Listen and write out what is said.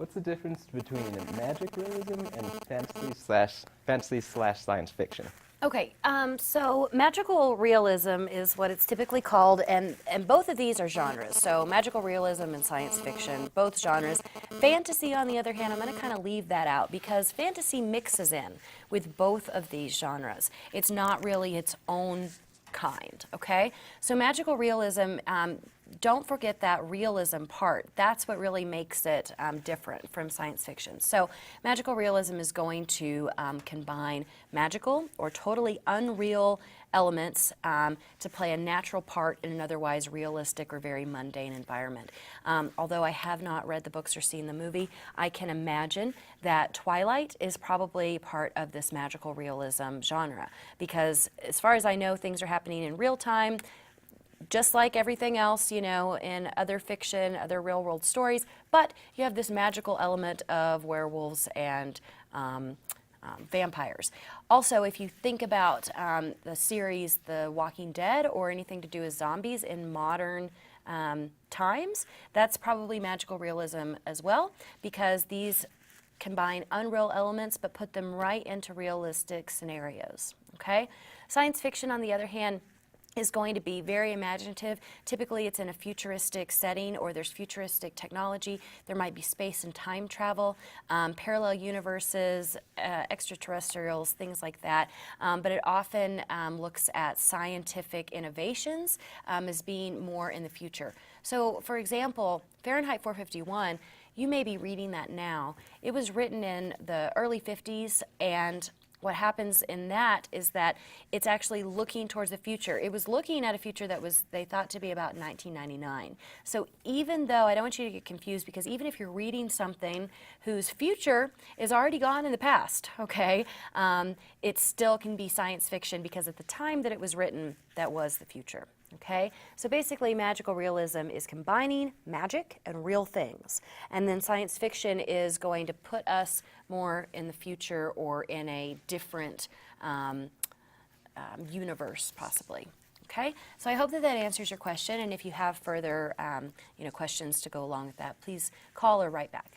What's the difference between magic realism and fantasy/science fiction? Okay, so magical realism is what it's typically called, and both of these are genres. So magical realism and science fiction, both genres. Fantasy, on the other hand, I'm going to kind of leave that out because fantasy mixes in with both of these genres. It's not really its own kind, okay? So magical realism, don't forget that realism part. That's what really makes it different from science fiction. So magical realism is going to combine magical or totally unreal elements to play a natural part in an otherwise realistic or very mundane environment. Although I have not read the books or seen the movie, I can imagine that Twilight is probably part of this magical realism genre because as far as I know, things are happening in real time, just like everything else, you know, in other fiction, other real world stories, but you have this magical element of werewolves and vampires. Also, if you think about the series The Walking Dead or anything to do with zombies in modern times, that's probably magical realism as well because these combine unreal elements but put them right into realistic scenarios, okay? Science fiction, on the other hand, is going to be very imaginative. Typically it's in a futuristic setting or there's futuristic technology. There might be space and time travel, parallel universes, extraterrestrials, things like that. But it often looks at scientific innovations as being more in the future. So for example, Fahrenheit 451, you may be reading that now. It was written in the early 50s, and what happens in that is that it's actually looking towards the future. It was looking at a future that was, they thought to be about 1999. So even though, I don't want you to get confused because even if you're reading something whose future is already gone in the past, okay, it still can be science fiction because at the time that it was written, that was the future. Okay, so basically magical realism is combining magic and real things, and then science fiction is going to put us more in the future or in a different universe possibly. Okay, so I hope that that answers your question, and if you have further questions to go along with that, please call or write back.